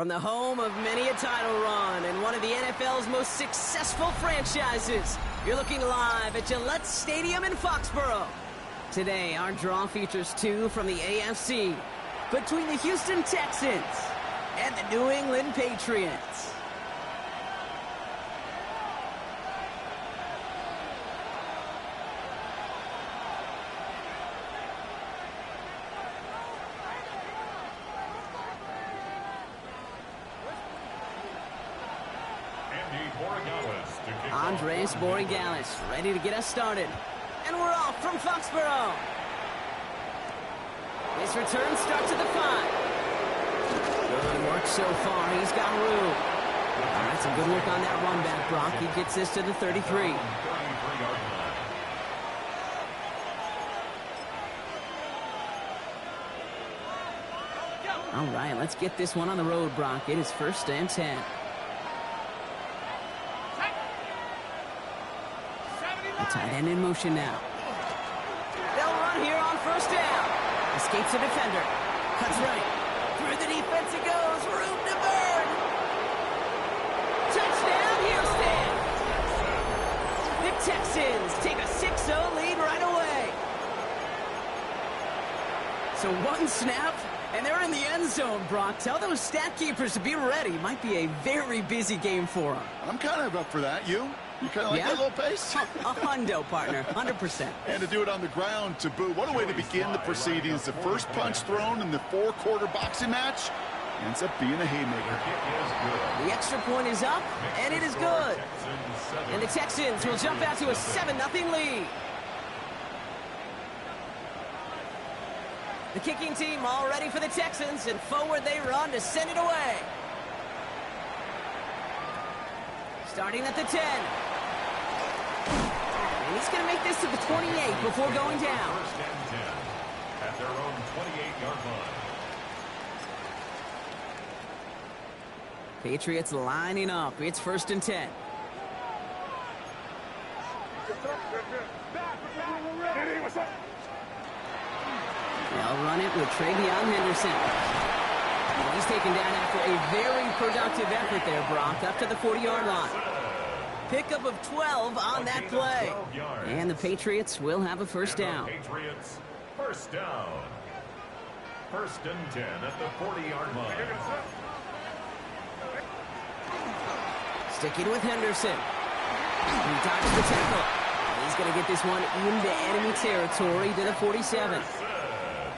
From the home of many a title run and one of the NFL's most successful franchises, you're looking live at Gillette Stadium in Foxborough. Today, our draw features two from the AFC between the Houston Texans and the New England Patriots. Andres Borregales ready to get us started. And we're off from Foxborough. His return starts at the 5. Good work so far. He's got room. All right, some good work on that run back, Brock. He gets this to the 33. All right, let's get this one on the road, Brock. It is 1st and 10. The tight end in motion now. They'll run here on 1st down. Escapes a defender. Cuts right. Through the defense it goes. Room to burn. Touchdown, Houston. The Texans take a 6-0 lead right away. So one snap, and they're in the end zone, Brock. Tell those stat keepers to be ready. Might be a very busy game for them. I'm kind of up for that. You kind of like that little pace? A hundo, partner. 100%. And to do it on the ground to boot. What a way to begin the proceedings. The first punch thrown in the 4-quarter boxing match ends up being a haymaker. The extra point is up, and it is good. And the Texans will jump out to a 7-0 lead. The kicking team all ready for the Texans, and forward they run to send it away. Starting at the 10. And he's going to make this to the 28 before going down. 1st and 10 at their own 28-yard line. Patriots lining up. It's 1st and 10. They'll run it with Travion Henderson. He's taken down after a very productive effort there, Brock, up to the 40-yard line. Pickup of 12 on that play. And the Patriots will have a 1st down. Patriots, 1st down. 1st and 10 at the 40-yard line. Sticking with Henderson. He dodges the tackle. He's going to get this one into enemy territory to the 47.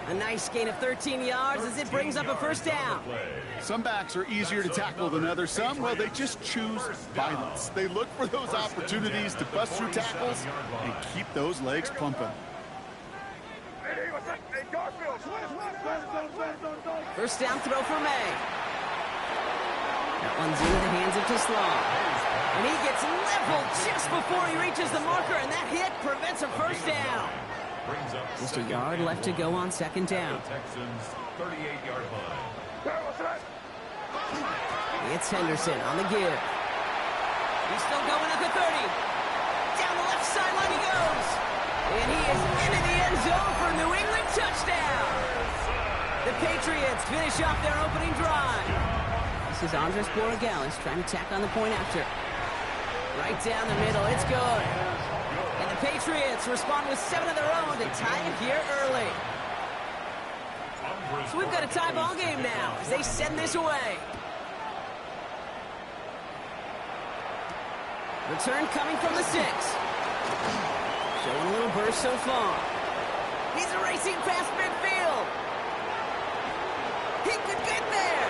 A nice gain of 13 yards as it brings up a 1st down. Some backs are easier to tackle than others. Some, well, they just choose violence. They look for those opportunities to bust through tackles and keep those legs pumping. 1st down throw for May. That one's into the hands of Teslam. And he gets leveled just before he reaches the marker, and that hit prevents a 1st down. Just a yard left to go on 2nd down. Texans 38-yard line. It's Henderson on the give. He's still going at the 30. Down the left sideline he goes. And he is into the end zone for a New England touchdown. The Patriots finish off their opening drive. This is Andres Borregales trying to tack on the point after. Right down the middle, it's good. And the Patriots respond with 7 of their own to tie it here early. So we've got a tie ball game now as they send this away. Return coming from the 6. Showing a little burst so far. He's racing past midfield. He could get there.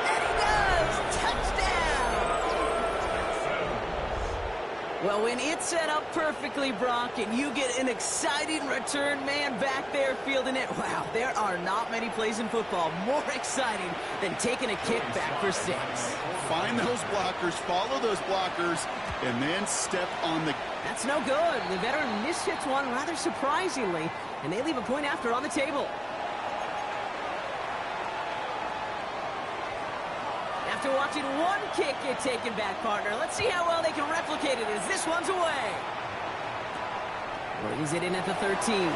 And he does. Touchdown. Well, when it's set up perfectly, Brock, and you get an exciting return man back there fielding it, wow, there are not many plays in football more exciting than taking a kick back for 6. Find those blockers, follow those blockers, and then step on the... That's no good. The veteran mishits one rather surprisingly, and they leave a point after on the table. After watching one kick get taken back, partner, let's see how well they can replicate it as this one's away. Brings it in at the 13.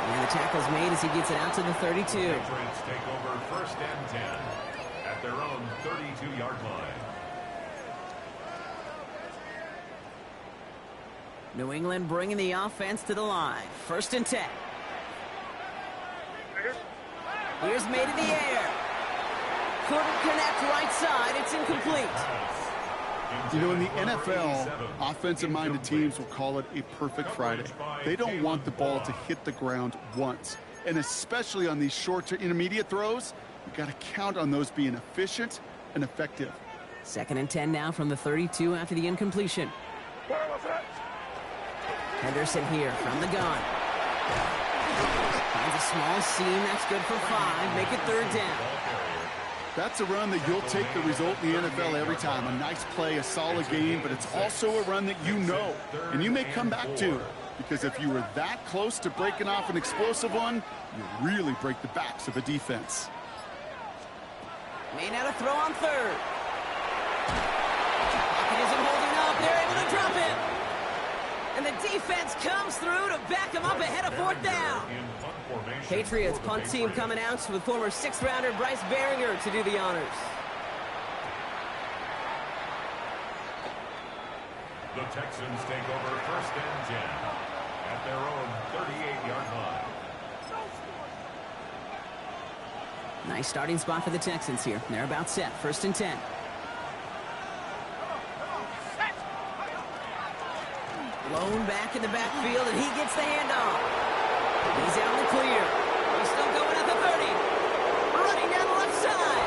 And the tackle's made as he gets it out to the 32. Patriots take over 1st and 10 at their own 32-yard line. New England bringing the offense to the line. 1st and 10. Here's made in the air. Couldn't connect right side. It's incomplete. You know, in the NFL, offensive-minded teams will call it a perfect Friday. They don't want the ball to hit the ground once. And especially on these short to intermediate throws, you've got to count on those being efficient and effective. 2nd and 10 now from the 32 after the incompletion. Henderson here from the gun. Finds a small seam. That's good for 5. Make it 3rd down. That's a run that you'll take the result in the NFL every time. A nice play, a solid game, but it's also a run that you know, and you may come back to. Because if you were that close to breaking off an explosive one, you really break the backs of a defense. May now to throw on 3rd. Pocket isn't holding up. They're able to drop him. And the defense comes through to back him up ahead of 4th down. Patriots punt team coming out with former 6th-rounder Bryce Behringer to do the honors. The Texans take over 1st and 10 at their own 38-yard line. Nice starting spot for the Texans here. They're about set. 1st and 10. Blown back in the backfield, and he gets the handoff. He's out in the clear. He's still going at the 30. Running down the left side.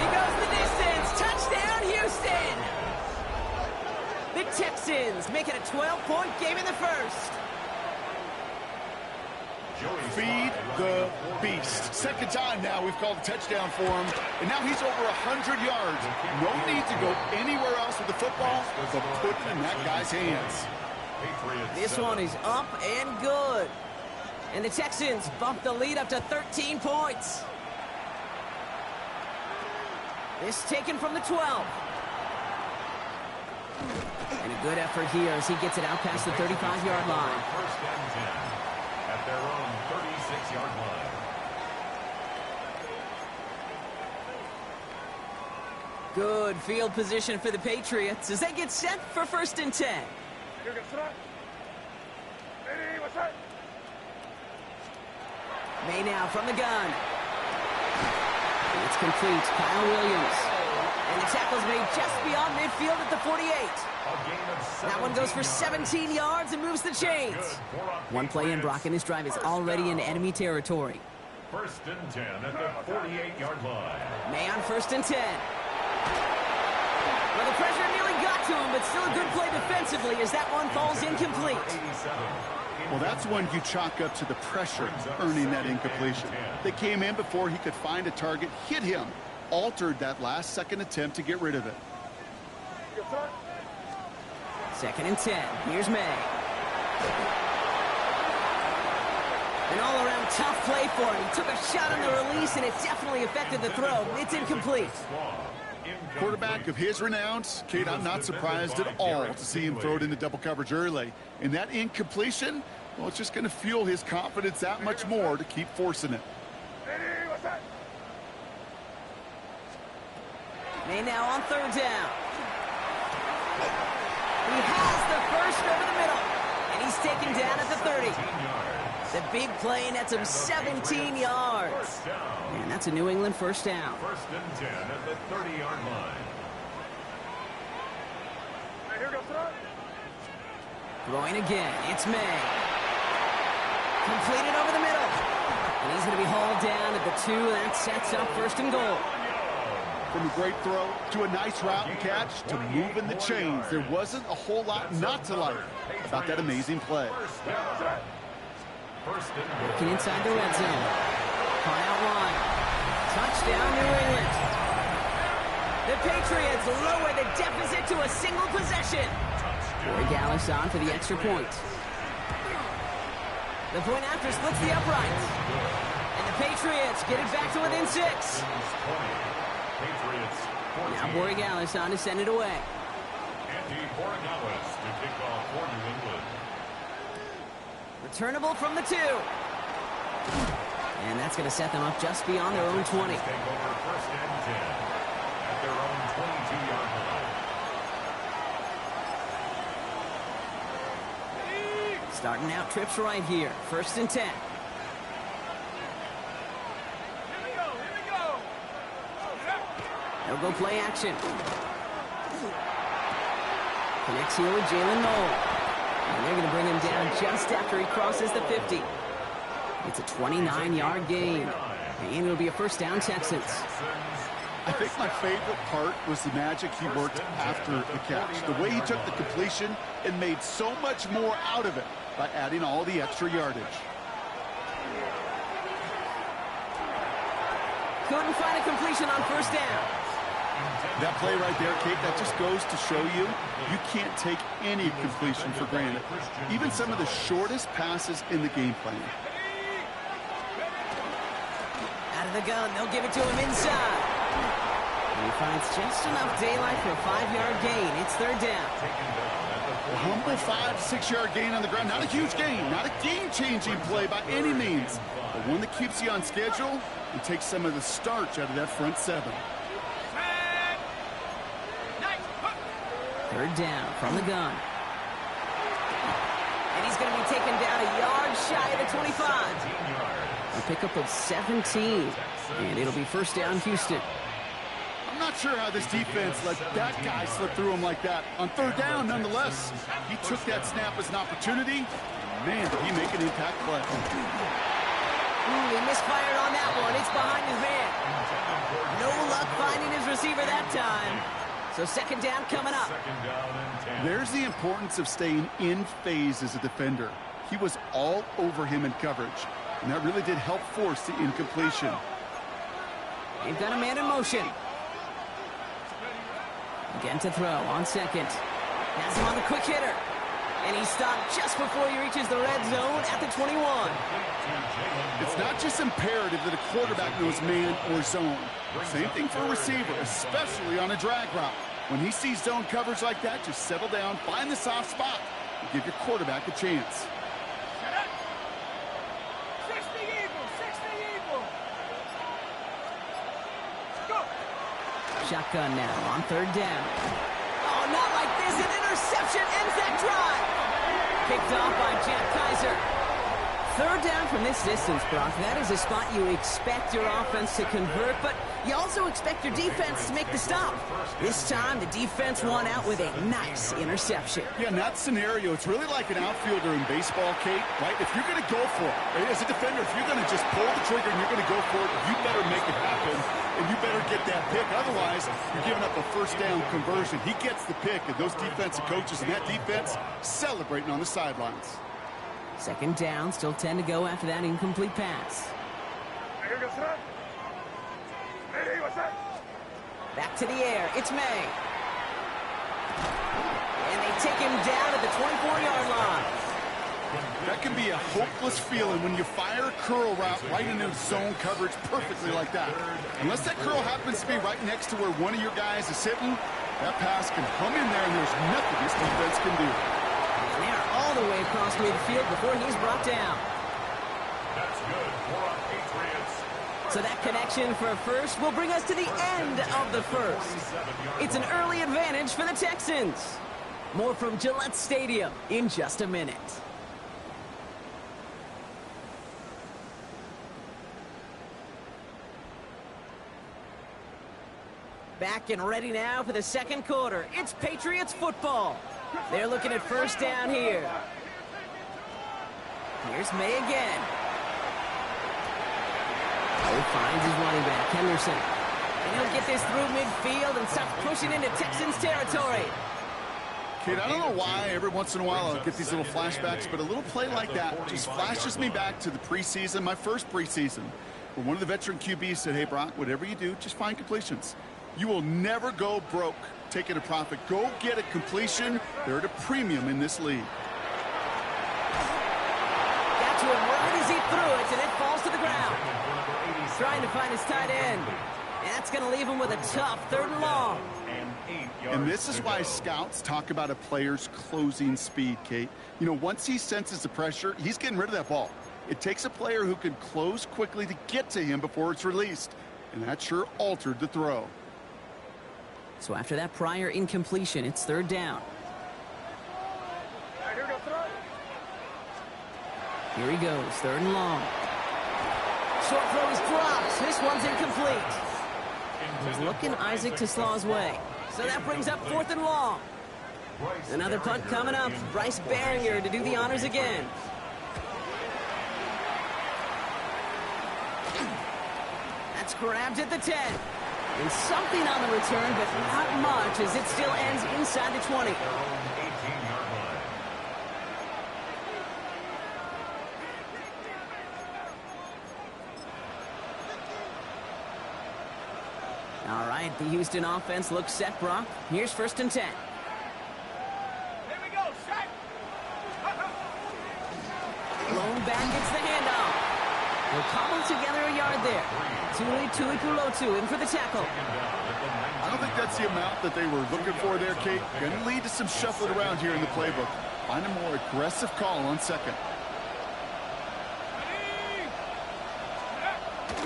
He goes the distance. Touchdown, Houston. The Texans make it a 12-point game in the 1st. Feed the beast. 2nd time now we've called a touchdown for him, and now he's over 100 yards. No need to go anywhere else with the football, but put it in that guy's hands. This one is up and good. And the Texans bump the lead up to 13 points. This taken from the 12. And a good effort here as he gets it out past the 35-yard line. 1st and 10 at their own 36-yard line. Good field position for the Patriots as they get set for 1st and 10. May now from the gun. It's complete. Kyle Williams. And the tackle's made just beyond midfield at the 48. That one goes for 17 yards and moves the chains. One play in, Brock, and this drive is already in enemy territory. 1st and 10 at the 48-yard line. May on 1st and 10. Well, the pressure nearly got to him, but still a good play defensively as that one falls incomplete. Well, that's one you chalk up to the pressure earning that incompletion. They came in before he could find a target, hit him, altered that last-second attempt to get rid of it. 2nd and 10. Here's May. An all-around tough play for him. He took a shot on the release, and it definitely affected the throw. It's incomplete. Quarterback of his renown, Kate, I'm not surprised at all to see him throw it into double coverage early. And that incompletion, well, it's just going to fuel his confidence that much more to keep forcing it. May now on 3rd down. He has the first over the middle, and he's taken down at the 30. The big play nets him 17 yards. And that's a New England 1st down. 1st and 10 at the 30-yard line. Throwing again. It's May. Completed over the middle. And he's going to be hauled down at the 2. That sets up 1st and goal. From a great throw to a nice route and catch to moving the chains. There wasn't a whole lot not to like about that amazing play. Working inside the red zone. Fly out wide. Touchdown, New England. The Patriots lower the deficit to a single possession. Corey Gallis on for the extra point. The point after splits the uprights. And the Patriots get it back to within 6. Now Borregales on to send it away. Andy Borregales to kick off for New England. Returnable from the 2. And that's going to set them up just beyond their own 20. Take over first and 10 at their own 22-yard line. Starting out trips right here. First and 10. They'll go play action. Connects here with Jalen Noel. And they're going to bring him down just after he crosses the 50. It's a 29-yard gain. And it'll be a first down, Texans. I think my favorite part was the magic he worked after the catch. The way he took the completion and made so much more out of it by adding all the extra yardage. Couldn't find a completion on first down. That play right there, Kate, that just goes to show you, you can't take any completion for granted. Even some of the shortest passes in the game plan. Out of the gun, they'll give it to him inside. And he finds just enough daylight for a 5-yard gain. It's third down. A humble 5-6-yard gain on the ground. Not a huge gain, not a game-changing play by any means, but one that keeps you on schedule and takes some of the starch out of that front seven. Third down from the gun. And he's going to be taken down a yard shy of the 25. A pickup of 17. And it'll be first down, Houston. I'm not sure how this defense let that guy slip through him like that. On third down, nonetheless, he took that snap as an opportunity. Man, did he make an impact play. Ooh, he misfired on that one. It's behind his man. No luck finding his receiver that time. So second down coming up. There's the importance of staying in phase as a defender. He was all over him in coverage, and that really did help force the incompletion. They've got a man in motion. Again to throw on second. Has him on the quick hitter. And he stopped just before he reaches the red zone at the 21. It's not just imperative that a quarterback knows man or zone. Same thing for a receiver, especially on a drag route. When he sees zone coverage like that, just settle down, find the soft spot, and give your quarterback a chance. Shotgun now on third down. Oh, not like this. An interception ends that drive. Picked off by Jack Kaiser. Third down from this distance, Brock. That is a spot you expect your offense to convert, but you also expect your defense to make the stop. This time, the defense won out with a nice interception. Yeah, in that scenario, it's really like an outfielder in baseball, Kate, right? If you're going to go for it, as a defender, if you're going to just pull the trigger and you're going to go for it, you better make it happen, and you better get that pick. Otherwise, you're giving up a first down conversion. He gets the pick, and those defensive coaches and that defense celebrating on the sidelines. Second down, still 10 to go after that incomplete pass. Back to the air, it's May. And they take him down at the 24-yard line. That can be a hopeless feeling when you fire a curl route right into zone coverage perfectly like that. Unless that curl happens to be right next to where one of your guys is sitting, that pass can hum in there and there's nothing this defense can do. And they are all the way across midfield before he's brought down. That's good for our Patriots. So that connection for a first will bring us to the end of the first. It's an early advantage for the Texans. More from Gillette Stadium in just a minute. Back and ready now for the second quarter. It's Patriots football. They're looking at first down here. Here's May again. Oh, finds his running back, Henderson. And he'll get this through midfield and starts pushing into Texans territory. Kid, I don't know why every once in a while I'll get these little flashbacks, but a little play like that just flashes me back to the preseason, my first preseason, where one of the veteran QBs said, hey, Brock, whatever you do, just find completions. You will never go broke taking a profit. Go get a completion. They're at a premium in this league. Got to him right as he threw it, and it falls to the ground. Trying to find his tight end. And that's going to leave him with a tough third and long. And this is why scouts talk about a player's closing speed, Kate. You know, once he senses the pressure, he's getting rid of that ball. It takes a player who can close quickly to get to him before it's released, and that sure altered the throw. So after that prior incompletion, it's third down. Here he goes, third and long. Short throw is dropped. This one's incomplete. He's looking Isaac TeSlaw's way. So that brings up fourth and long. Another punt coming up. Bryce Barringer to do the honors again. That's grabbed at the 10. And something on the return, but not much, as it still ends inside the 20. All right, the Houston offense looks set, Brock. Here's first and 10. Here we go, set. Lone back gets the handoff. They'll cobble together a yard there. Tuipulotu in for the tackle. I don't think that's the amount that they were looking for there, Kate. Going to lead to some shuffling around here in the playbook. Find a more aggressive call on second.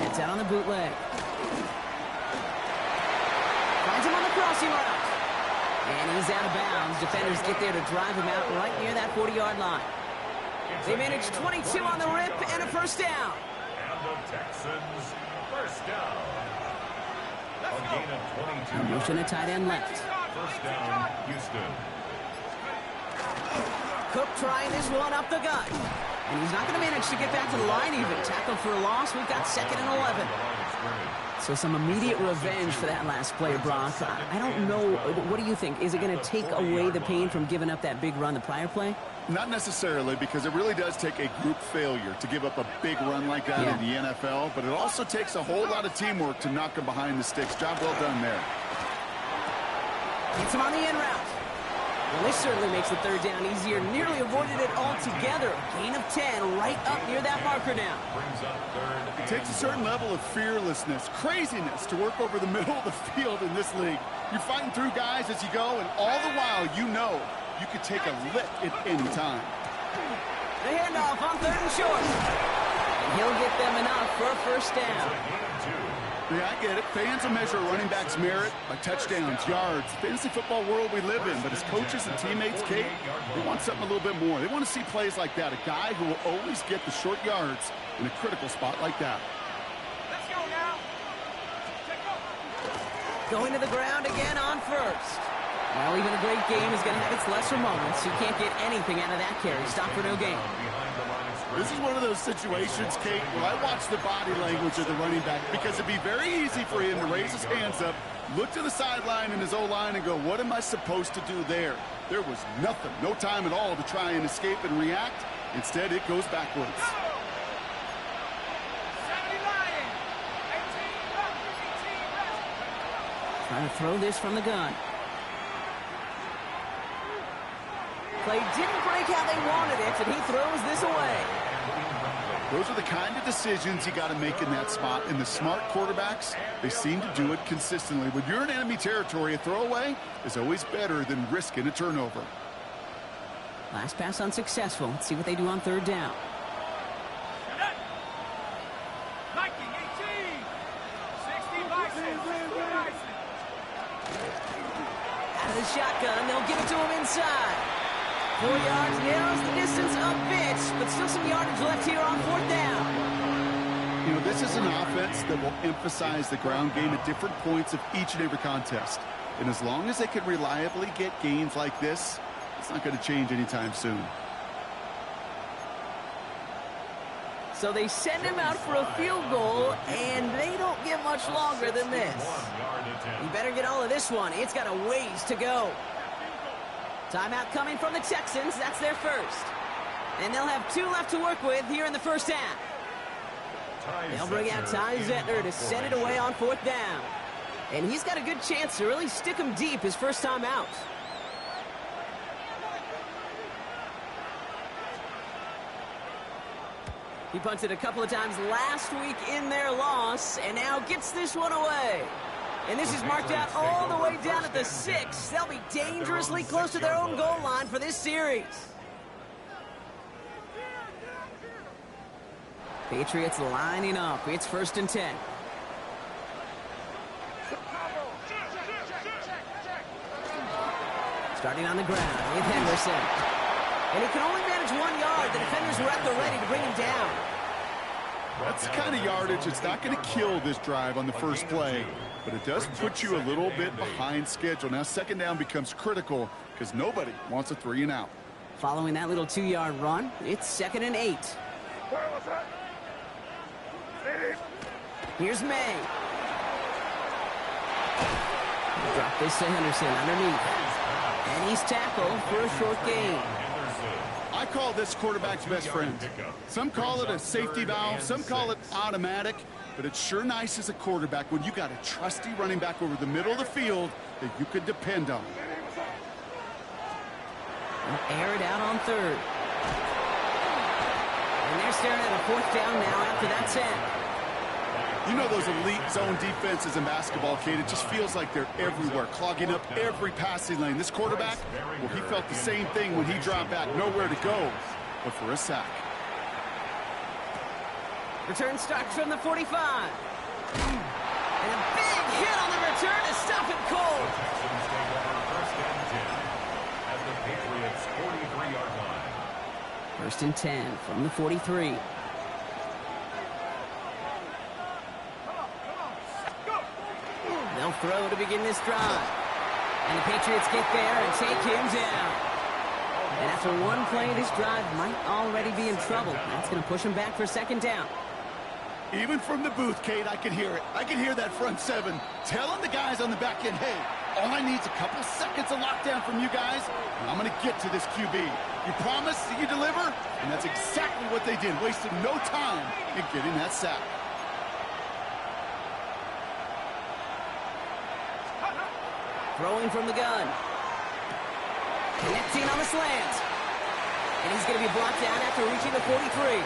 It's out on the bootleg. Finds him on the crossing route. And he's out of bounds. Defenders get there to drive him out right near that 40-yard line. They manage 22 on the rip and a first down. And the Texans, first down. A gain of 22. A motion a tight end left. First down, Houston. Cook trying this one up the gut. And he's not going to manage to get back to the line even. Tackled for a loss. We've got second and 11. So some immediate revenge for that last play, Brock. I don't know. What do you think? Is it going to take away the pain from giving up that big run the prior play? Not necessarily, because it really does take a group failure to give up a big run like that in the NFL, but it also takes a whole lot of teamwork to knock him behind the sticks. Job well done there. Gets him on the in route. Well, this certainly makes the third down easier. Nearly avoided it altogether. Gain of 10 right up near that marker now. It takes a certain level of fearlessness, craziness to work over the middle of the field in this league. You're fighting through guys as you go, and all the while you know you could take a lift at any time. The handoff on third and short. And he'll get them enough for a first down. Yeah, I get it. Fans will measure a running back's merit by touchdowns, yards, the fantasy football world we live in. But as coaches and teammates, Kate, they want something a little bit more. They want to see plays like that. A guy who will always get the short yards in a critical spot like that. Let's go now. Going to the ground again on first. Well, even a great game is going to have its lesser moments. You can't get anything out of that carry. Stop for no gain. This is one of those situations, Kate, where I watch the body language of the running back, because it'd be very easy for him to raise his hands up, look to the sideline in his O-line and go, what am I supposed to do there? There was nothing, no time at all to try and escape and react. Instead, it goes backwards. Trying to throw this from the gun. Play didn't break how they wanted it, and he throws this away. Those are the kind of decisions you got to make in that spot. And the smart quarterbacks, they seem to do it consistently. When you're in enemy territory, a throwaway is always better than risking a turnover. Last pass unsuccessful. Let's see what they do on third down. Out of the shotgun, they'll give it to him inside. 4 yards, narrows the distance a bit, but still some yardage left here on fourth down. You know, this is an offense that will emphasize the ground game at different points of each and every contest. And as long as they can reliably get gains like this, it's not going to change anytime soon. So they send him out for a field goal, and they don't get much longer than this. You better get all of this one. It's got a ways to go. Timeout coming from the Texans. That's their first. And they'll have 2 left to work with here in the first half. They'll bring out Ty Zettner to send it away on fourth down. And he's got a good chance to really stick him deep his first time out. He punted a couple of times last week in their loss, and now gets this one away. And this is marked out all the way down at the 6. They'll be dangerously close to their own goal line for this series. Patriots lining up. It's 1st and 10. Starting on the ground with Henderson. And he can only manage 1 yard. The defenders were at the ready to bring him down. That's the kind of yardage. It's not going to kill this drive on the first play, but it does put you a little bit behind schedule. Now 2nd down becomes critical because nobody wants a 3 and out. Following that little 2-yard run, it's 2nd and 8. Here's May. Drop this to Henderson underneath. And he's tackled for a short gain. I call this quarterback's best friend. Some call it a safety valve, some call it automatic, but it's sure nice as a quarterback when you got a trusty running back over the middle of the field that you could depend on. They'll air it out on 3rd. And they're staring at a 4th down now after that 10. You know those elite zone defenses in basketball, Kate, it just feels like they're everywhere, clogging up every passing lane. This quarterback, well, he felt the same thing when he dropped back, nowhere to go but for a sack. Return starts from the 45. And a big hit on the return to stop it cold. Texans take over 1st and 10 at the Patriots' 43-yard line. 1st and 10 from the 43. They'll throw to begin this drive. And the Patriots get there and take him down. And after 1 play, this drive might already be in trouble. That's going to push him back for 2nd down. Even from the booth, Kate, I can hear it. I can hear that front 7 telling the guys on the back end, hey, all I need is a couple seconds of lockdown from you guys, and I'm going to get to this QB. You promise that you deliver? And that's exactly what they did, wasted no time in getting that sack. Throwing from the gun. Connecting on the slant. And he's going to be brought down after reaching the 43.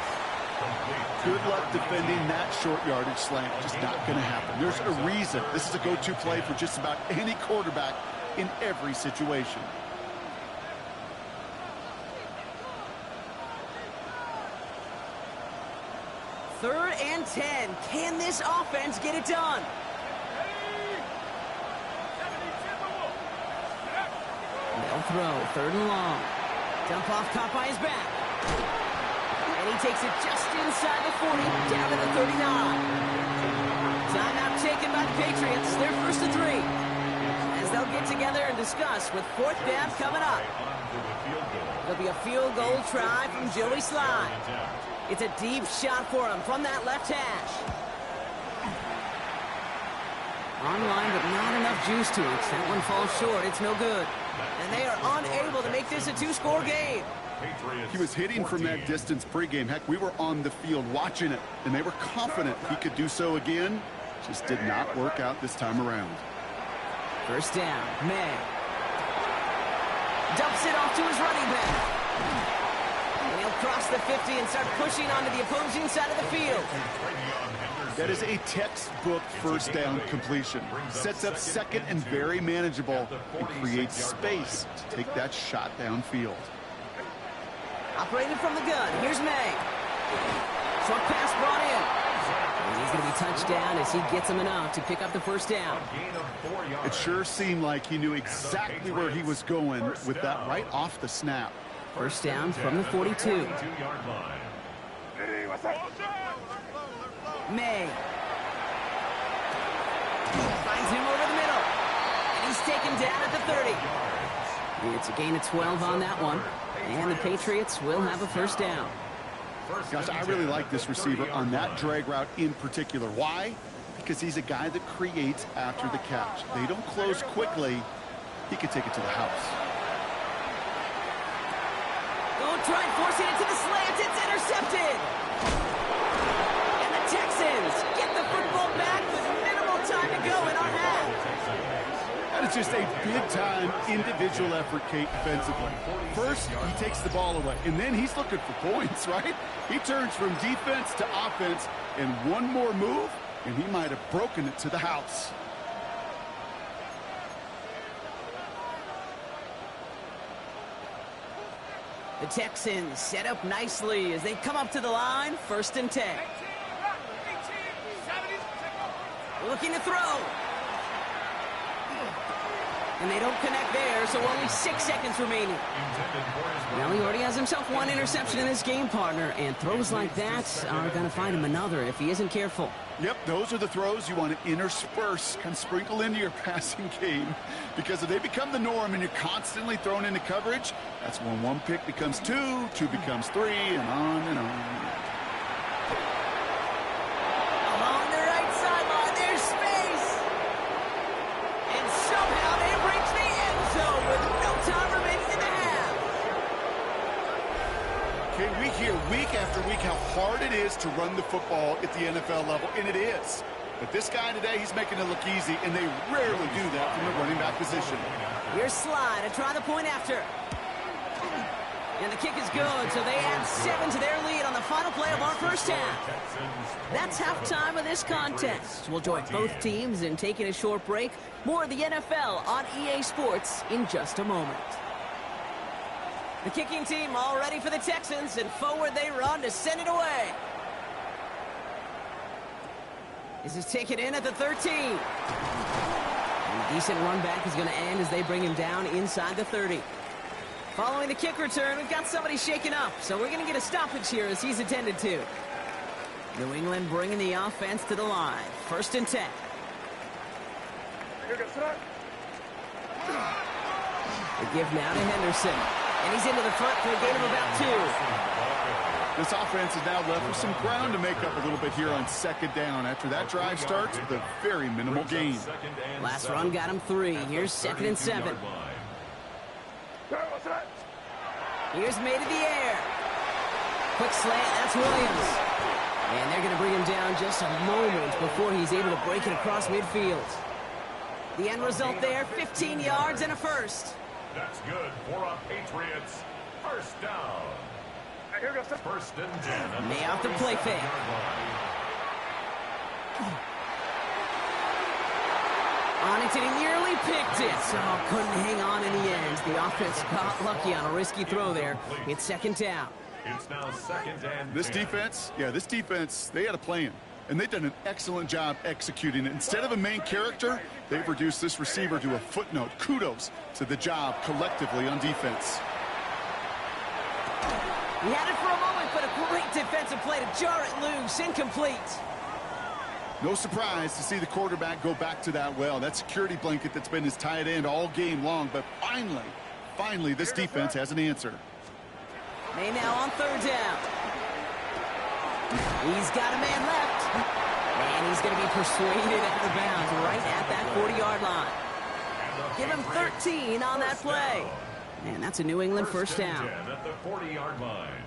Good luck defending that short yardage slant. Just not going to happen. There's a reason. This is a go-to play for just about any quarterback in every situation. Third and 10. Can this offense get it done? They'll throw. 3rd and long. Dump off caught by his back. And he takes it just inside the 40, down to the 39. Timeout taken by the Patriots. They're 1st and 3. As they'll get together and discuss with 4th down coming up. There'll be a field goal try from Joey Slye. It's a deep shot for him from that left hash. Online, but not enough juice to it. That one falls short. It's no good. And they are unable to make this a 2-score game. He was hitting from that distance pregame. Heck, we were on the field watching it, and they were confident he could do so again. Just did not work out this time around. 1st down, May. Dumps it off to his running back. And he'll cross the 50 and start pushing onto the opposing side of the field. That is a textbook 1st down completion. Sets up 2nd and very manageable and creates space to take that shot downfield. Operating from the gun, here's May. Short pass brought in. And he's going to be touched down as he gets him enough to pick up the 1st down. It sure seemed like he knew exactly where he was going with that right off the snap. 1st down from the 42. May. Finds him over the middle. And he's taken down at the 30. It's a gain of 12 on that one. And the Patriots will have a 1st down. Gosh, I really like this receiver on that drag route in particular. Why? Because he's a guy that creates after the catch. They don't close quickly. He could take it to the house. Don't try and force it into the slant. It's intercepted. And the Texans get the football back with minimal time to go in our half. That is just a big-time individual effort, Kate, defensively. First, he takes the ball away, and then he's looking for points, right? He turns from defense to offense, and one more move, and he might have broken it to the house. The Texans set up nicely as they come up to the line, 1st and 10. 18, 70. Looking to throw. And they don't connect there, so only 6 seconds remaining. Well, he already has himself one interception in this game, partner, and throws like that are going to find him another if he isn't careful. Yep, those are the throws you want to intersperse, kind of sprinkle into your passing game, because if they become the norm and you're constantly thrown into coverage, that's when one pick becomes two, two becomes three, and on and on. Along the right sideline, there's space. And somehow they reach the end zone with no time remaining in the half. Okay, we hear week after week how hard it is to run the football at the NFL level, and it is. But this guy today, he's making it look easy, and they rarely do that from the running back position. Here's Slide to try the point after. And the kick is good, so they add 7 to their lead on the final play of our first half. That's halftime of this contest. We'll join both teams in taking a short break. More of the NFL on EA Sports in just a moment. The kicking team all ready for the Texans, and forward they run to send it away. This is taken in at the 13. And a decent run back is going to end as they bring him down inside the 30. Following the kick return, we've got somebody shaken up, so we're going to get a stoppage here as he's attended to. New England bringing the offense to the line. 1st and 10. The give now to Henderson. And he's into the front for a gain of about 2. This offense is now left with some ground to make up a little bit here on 2nd down after that drive starts with a very minimal gain. Last run got him 3. Here's 2nd and 7. Here's made in the air. Quick slant, that's Williams. And they're going to bring him down just a moment before he's able to break it across midfield. The end result there, 15 yards and a first. That's good for a Patriots. 1st down. 1st and 10. May off the play fake. On it, and he nearly picked it. Oh, couldn't hang on in the end. The offense got lucky on a risky throw there. It's 2nd down. It's now 2nd and 10. This defense, they had a plan. And they've done an excellent job executing it. Instead of a main character, they've reduced this receiver to a footnote. Kudos to the job collectively on defense. He had it for a moment, but a great defensive play to jar it loose. Incomplete. No surprise to see the quarterback go back to that well. That security blanket that's been his tight end all game long. But finally, this defense has an answer. May now on 3rd down. He's got a man left. And he's going to be persuaded out of bounds right at that 40-yard line. Give him 13 on that play. And that's a New England 1st down. At the 40-yard line.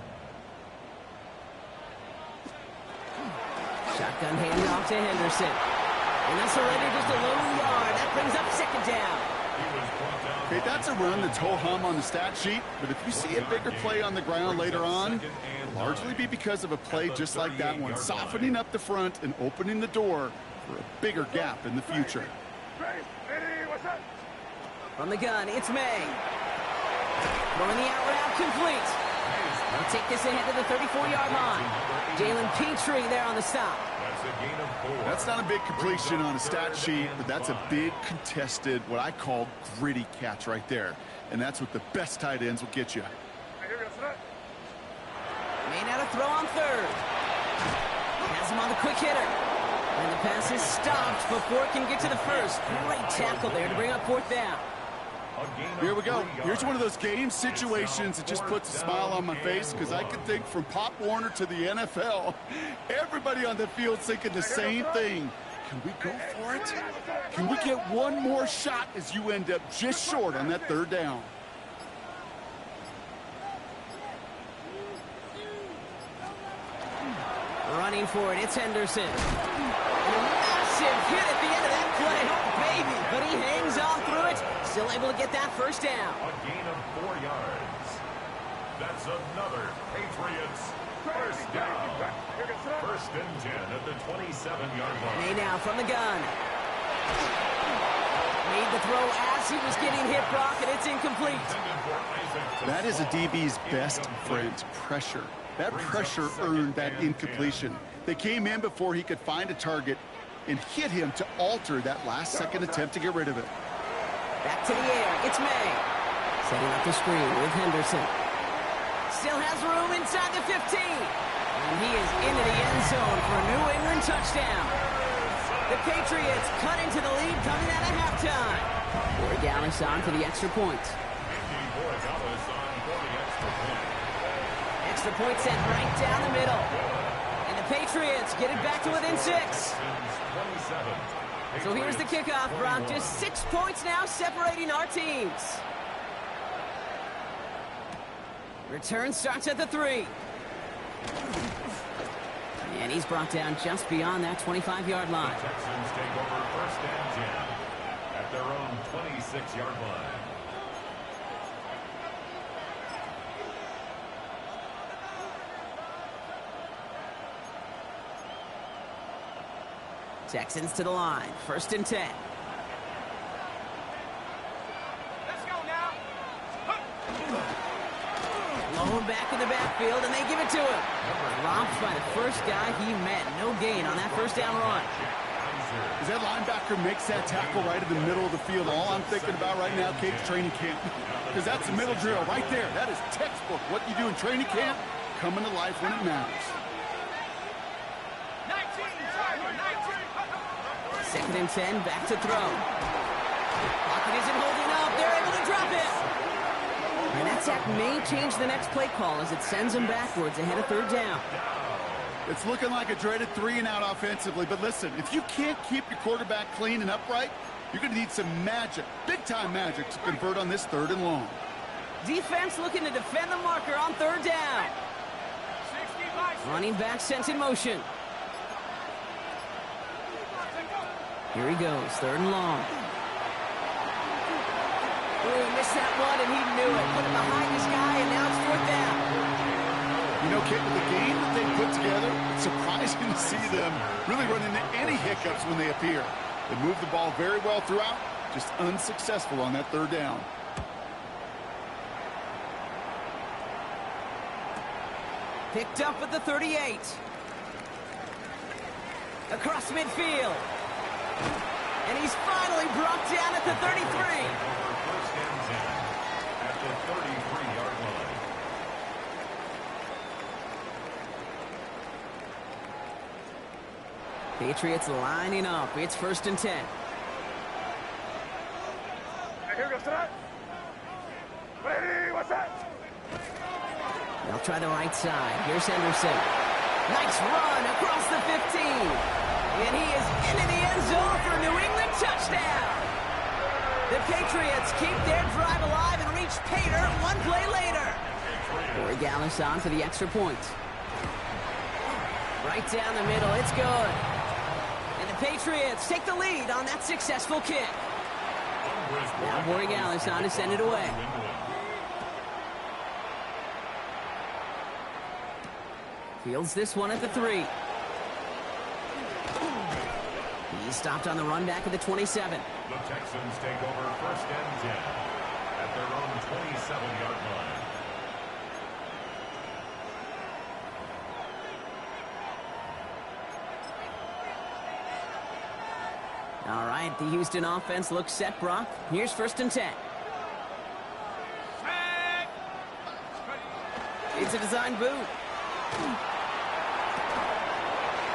Shotgun handoff to Henderson. And that's already just a lone yard. That brings up 2nd down. Okay, that's a run that's ho-hum on the stat sheet, but if you see a bigger play on the ground later on, it'll largely be because of a play just like that one, softening up the front and opening the door for a bigger gap in the future. From the gun, it's May. Throwing the out route complete. They'll take this ahead to the 34-yard line. Jalen Petrie there on the stop. That's not a big completion on a stat sheet, but that's a big contested, what I call gritty catch right there. And that's what the best tight ends will get you. May now to throw on 3rd. Has him on the quick hitter. And the pass is stopped before it can get to the 1st. Great tackle there to bring up 4th down. Here we go. Here's one of those game situations that just puts a smile on my face because I can think from Pop Warner to the NFL, everybody on the field thinking the same thing. Can we go for it? Can we get one more shot as you end up just short on that 3rd down? Running for it, it's Henderson. And a massive hit at the end of that play. Oh, baby. But he hangs on through it. Still able to get that 1st down. A gain of 4 yards. That's another Patriots 1st down. 1st and 10 at the 27-yard line. May now from the gun. May Made the throw as he was getting hit, Brock, and it's incomplete. That is a DB's best friend, pressure. That pressure earned that incompletion. They came in before he could find a target and hit him to alter that last-second attempt to get rid of it. Back to the air. It's May. Setting up the screen with Henderson. Still has room inside the 15. And he is into the end zone for a New England touchdown. The Patriots cut into the lead coming out of halftime. Borregales on for the extra point. Extra point sent right down the middle. And the Patriots get it back to within 6. So here's the kickoff, Brock. Just 6 points now separating our teams. Return starts at the 3. And he's brought down just beyond that 25-yard line. The Texans take over first and 10 at their own 26-yard line. Texans to the line. First and 10. Let's go now. Low back in the backfield, and they give it to him. Romped by the first guy he met. No gain on that first down run. As that linebacker makes that tackle right in the middle of the field, all I'm thinking about right now, Kate, training camp. Because that's the middle drill right there. That is textbook. What you do in training camp, coming to life when it matters. 19. Second and 10, back to throw. Pocket isn't holding up. They're able to drop it. And that sack may change the next play call as it sends them backwards ahead of third down. It's looking like a dreaded 3-and-out offensively, but listen, if you can't keep your quarterback clean and upright, you're going to need some magic, big-time magic, to convert on this 3rd and long. Defense looking to defend the marker on third down. Running back sent in motion. Here he goes, 3rd and long. Ooh, missed that one, and he knew it. Put it behind this guy, and now it's 4th down. You know, Kate, with the game that they put together, it's surprising to see them really run into any hiccups when they appear. They move the ball very well throughout, just unsuccessful on that 3rd down. Picked up at the 38. Across midfield. And he's finally brought down at the 33. First and 10 at the 33-yard line. Patriots lining up. It's 1st and 10. Here goes tonight. Ready, what's that? They'll try the right side. Here's Henderson. Nice run across the 15. And he is into the end zone for a New England touchdown. The Patriots keep their drive alive and reach Pater one play later. Borregales on for the extra point. Right down the middle. It's good. And the Patriots take the lead on that successful kick. Now Borregales on to send it away. Fields this one at the 3. He stopped on the run back at the 27. The Texans take over first and 10 at their own 27-yard line. All right, the Houston offense looks set, Brock. Here's 1st and 10. It's a design boot.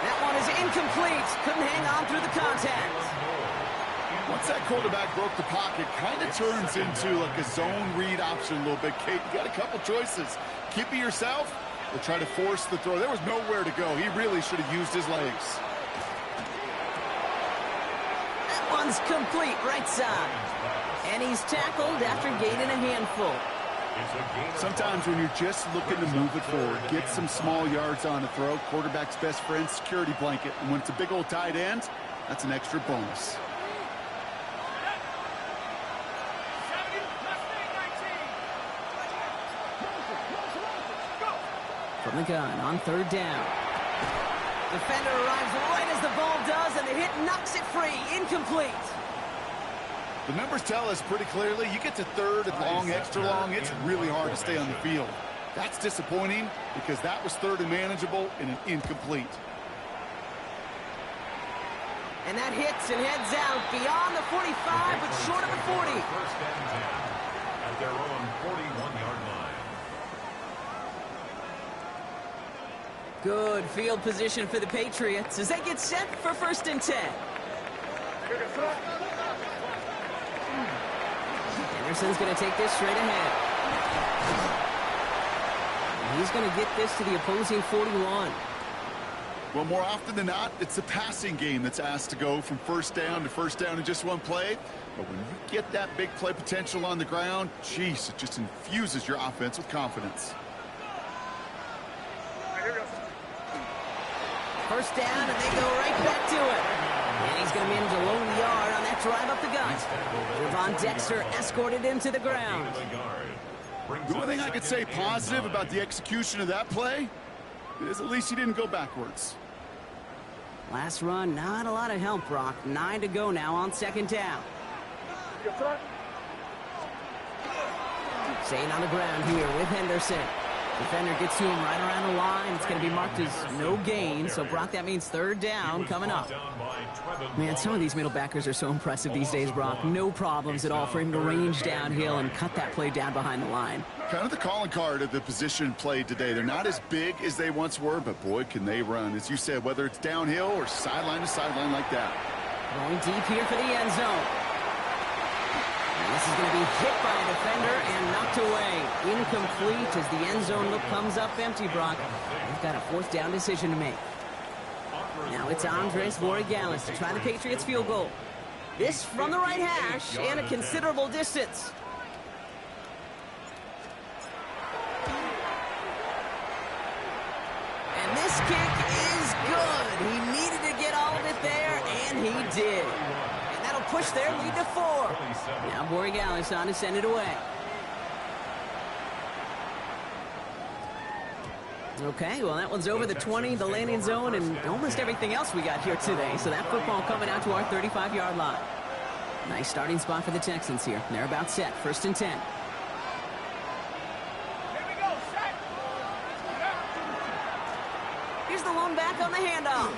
That one is incomplete. Couldn't hang on through the contact. Once that quarterback broke the pocket, kind of turns into like a zone read option a little bit. Kate, you got a couple choices. Keep it yourself or try to force the throw. There was nowhere to go. He really should have used his legs. That one's complete, right side. And he's tackled after gaining a handful. Sometimes when you're just looking to move it forward, get some small yards on a throw, quarterback's best friend, security blanket. And when it's a big old tight end, that's an extra bonus. From the gun on 3rd down. Defender arrives right as the ball does, and the hit knocks it free. Incomplete. The numbers tell us pretty clearly, you get to third and long, extra long, it's really hard to stay on the field. That's disappointing because that was third and manageable and an incomplete. And that hits and heads out beyond the 45, but short of the 40. First and 10 at their own 41-yard line. Good field position for the Patriots as they get set for first and 10. Anderson's going to take this straight ahead. And he's going to get this to the opposing 41. Well, more often than not, it's the passing game that's asked to go from first down in just one play. But when you get that big play potential on the ground, geez, it just infuses your offense with confidence. First down, and they go right back to it. And he's going to manage a lone yard on that drive up the gut. Javon Dexter escorted him to the ground. The only thing I could say positive about the execution of that play is at least he didn't go backwards. Last run, not a lot of help, Brock. 9 to go now on second down. Staying on the ground here with Henderson. Defender gets to him right around the line. It's going to be marked as no gain. So, Brock, that means third down coming up. Man, some of these middle backers are so impressive these days, Brock. No problems at all for him to range downhill and cut that play down behind the line. Kind of the calling card of the position played today. They're not as big as they once were, but boy, can they run. As you said, whether it's downhill or sideline to sideline like that. Going deep here for the end zone. And this is going to be hit by a defender and knocked away. Incomplete as the end zone look comes up empty, Brock. They've got a fourth down decision to make. Now it's Andres Borregales to try the Patriots field goal. This from the right hash and a considerable distance. And this kick is good. He needed to get all of it there, and he did. And that'll push their lead to 4. Now Borregales on to send it away. Okay, well, that one's over the 20, the landing zone, and almost everything else we got here today. So that football coming out to our 35-yard line. Nice starting spot for the Texans here. They're about set. First and 10. Here we go, set. Here's the lone back on the handoff.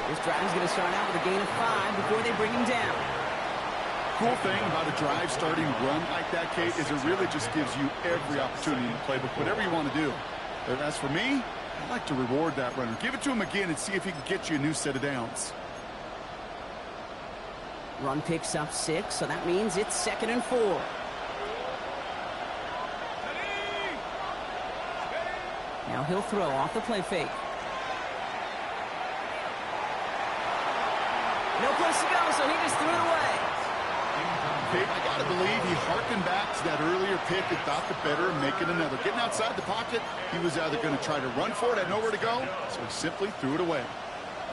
This drive is going to start out with a gain of 5 before they bring him down. Cool thing about a drive starting run like that, Kate, is it really just gives you every opportunity in the playbook, whatever you want to do. But as for me, I'd like to reward that runner. Give it to him again and see if he can get you a new set of downs. Run picks up 6, so that means it's second and 4. Now he'll throw off the play fake. No place to go, so he just threw it away. Kate, I got to believe he harkened back to that earlier pick and thought the better of making another. Getting outside the pocket, he was either going to try to run for it, had nowhere to go, so he simply threw it away.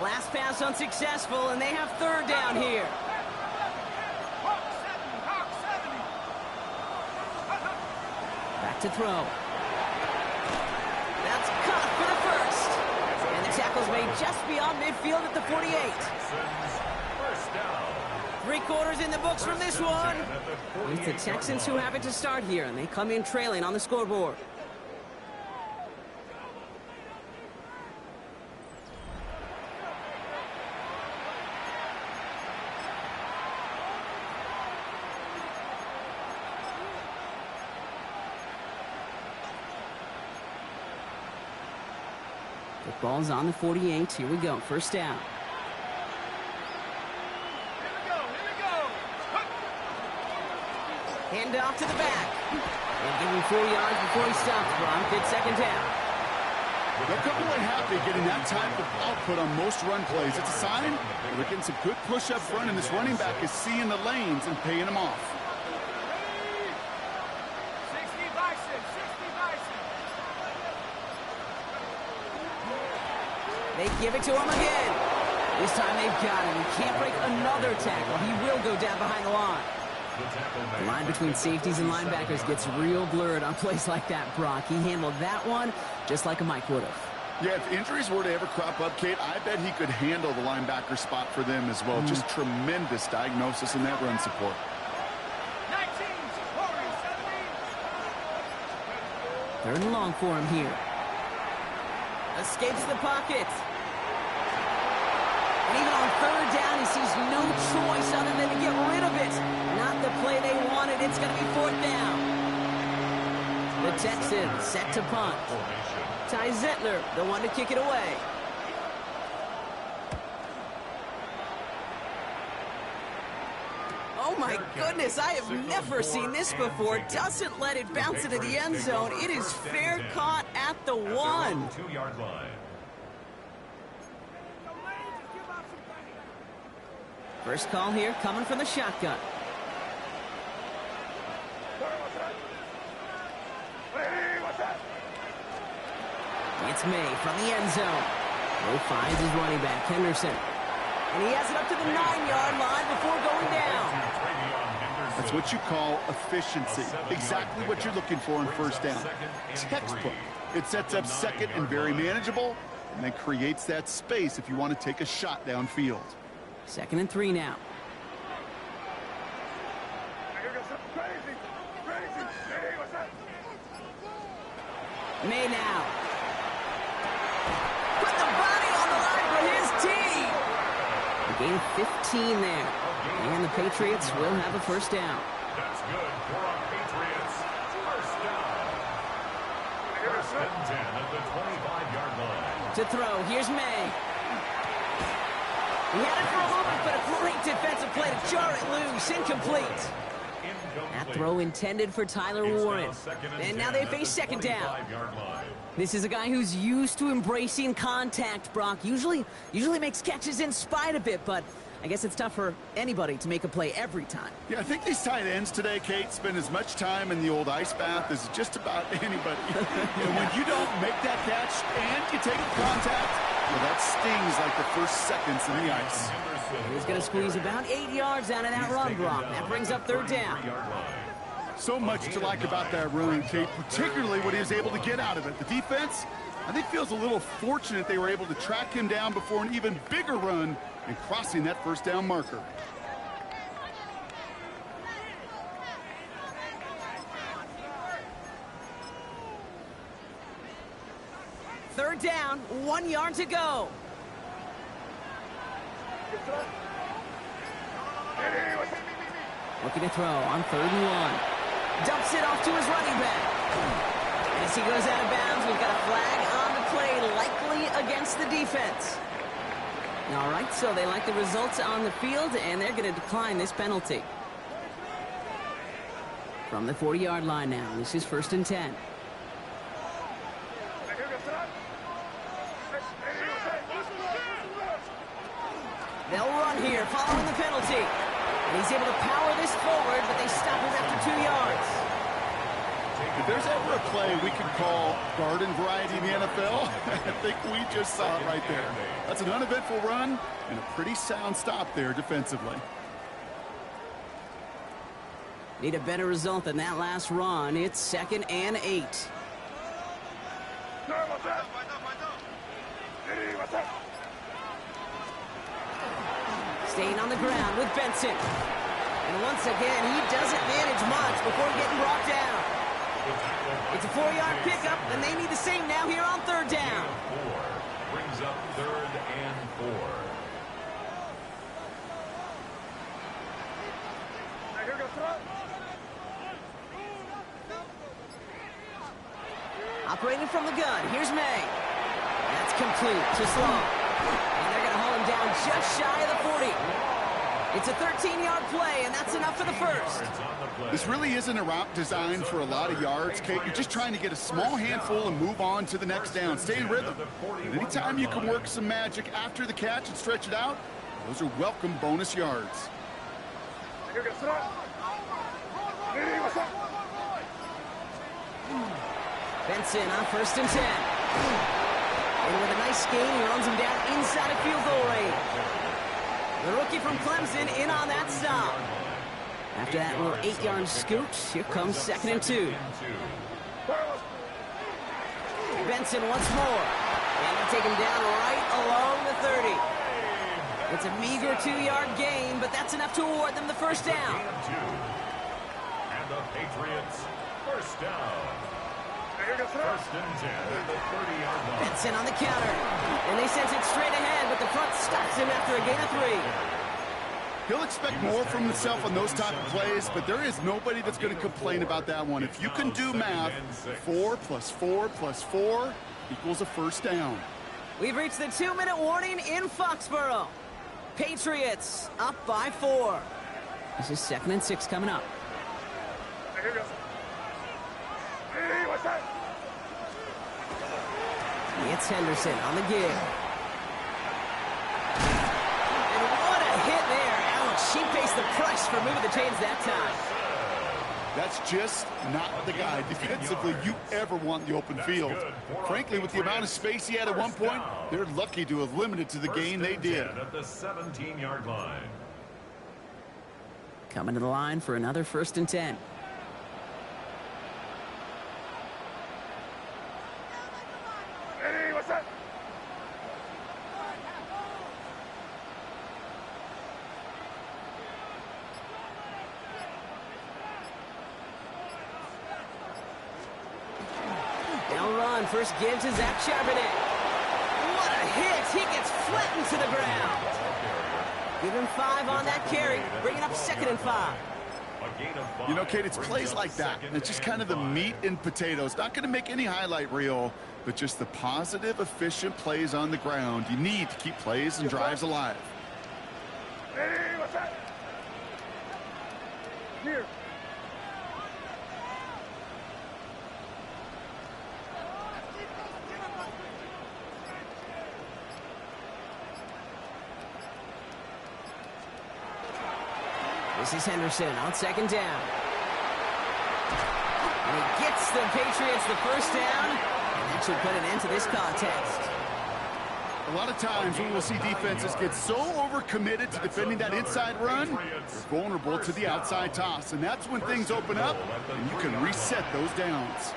Last pass unsuccessful, and they have third down here. Back to throw. That's caught for the first. And the tackle's made just beyond midfield at the 48. First down. 3 quarters in the books from this one. It's the Texans who have it to start here, and they come in trailing on the scoreboard. The ball's on the 48. Here we go. First down. Hand off to the back. And give him 4 yards before he stops, Brock. Good second down. They'll come away happy getting that type of output on most run plays. It's a sign that they're getting some good push up front, and this running back is seeing the lanes and paying them off. 60 bison, 60 bison. They give it to him again. This time they've got him. He can't break another tackle. He will go down behind the line. The line between safeties and linebackers gets real blurred on plays like that, Brock. He handled that one just like a Mike would have. Yeah, if injuries were to ever crop up, Kate, I bet he could handle the linebacker spot for them as well. Just tremendous diagnosis in that run support. 3rd and long for him here. Escapes the pocket. And even on 3rd down, he sees no choice other than to get rid of it. Not the play they wanted. It's going to be 4th down. The Texans set to punt. Ty Zettler, the one to kick it away. Oh my goodness, I have never seen this before. Doesn't let it bounce into the end zone. It is fair caught at the 1. 2-yard line. First call here coming from the shotgun. It's May from the end zone. May finds his running back, Henderson. And he has it up to the 9-yard line before going down. That's what you call efficiency. Exactly what you're looking for in 1st down. Textbook. It sets up 2nd and very manageable, and then creates that space if you want to take a shot downfield. 2nd and 3 now. May now. Put the body on the line for his team. A gain of 15 there. And the Patriots will have a 1st down. That's good for our Patriots. 1st down. 1st and 10 at the 25-yard line. To throw, here's May. He had it for a moment, but a great defensive play to jar it loose. Incomplete. That throw intended for Tyler Warren. And now they face 2nd down. This is a guy who's used to embracing contact, Brock. Usually makes catches in spite of it, but I guess it's tough for anybody to make a play every time. Yeah, I think these tight ends today, Kate, spend as much time in the old ice bath as just about anybody. And when you don't make that catch and you take contact, well, that stings like the first seconds in the ice. He's going to squeeze about 8 yards out of that run, Brock. That brings up 3rd down. So much to like about that run, Kate, particularly what he was able to get out of it. The defense, I think, feels a little fortunate they were able to track him down before an even bigger run and crossing that 1st down marker. Third down, 1 yard to go. Looking to throw on 3rd and 1. Dumps it off to his running back. As he goes out of bounds, we've got a flag on the play, likely against the defense. All right, so they like the results on the field, and they're going to decline this penalty. From the 40-yard line now, this is 1st and 10. They'll run here following the penalty. And he's able to power this forward, but they stop him after 2 yards. If there's ever a play we could call garden variety in the NFL, I think we just saw it right there. That's an uneventful run and a pretty sound stop there defensively. Need a better result than that last run. It's 2nd and 8. Staying on the ground with Benson. And once again, he doesn't manage much before getting brought down. It's a 4-yard pickup, and they need the same now here on 3rd down. Brings up 3rd and 4. Operating from the gun, here's May. That's complete to Sloan. And they're going to hold him down just shy of the 40. It's a 13-yard play, and that's enough for the 1st. This really isn't a route designed for a lot of yards, Kate. You're just trying to get a small handful and move on to the next down. Stay in rhythm. And anytime you can work some magic after the catch and stretch it out, those are welcome bonus yards. Benson on 1st and 10. And with a nice gain, he runs him down inside of field goal range. The rookie from Clemson in on that stop. After that little 8-yard scoot, here comes 2nd and 2. Benson once more. And they take him down right along the 30. It's a meager 2-yard gain, but that's enough to award them the first down. And the Patriots, first down. First and 10 at the 30-yard line. Benson on the counter. And they sent it straight ahead, but the front stops him after a gain of 3. He'll expect more from himself on those type of plays, but there is nobody that's going to complain about that one. If you can do math, 4 plus 4 plus 4 equals a first down. We've reached the 2-minute warning in Foxborough. Patriots up by 4. This is 2nd and 6 coming up. It's Henderson on the gig. And what a hit there. Ouch, she faced the price for moving the chains that time. That's just not the guy defensively you ever want in the open field. Frankly, with the amount of space he had at one point, they're lucky to have limited to the gain they did. At the 17-yard line. Coming to the line for another 1st and 10. First give to Zach Charbonnet. What a hit! He gets flattened to the ground. Give him 5 on that carry. Bring it up 2nd and 5. You know, Kate, it's plays like that. It's just kind of the meat and potatoes. Not going to make any highlight reel, but just the positive, efficient plays on the ground. You need to keep plays and drives alive. Hey, what's that? Here. This is Henderson on 2nd down. And he gets the Patriots the first down, and that should put an end to this contest. A lot of times we will see defenses get so overcommitted to defending that inside run, they're vulnerable to the outside toss. And that's when things open up, and you can reset those downs.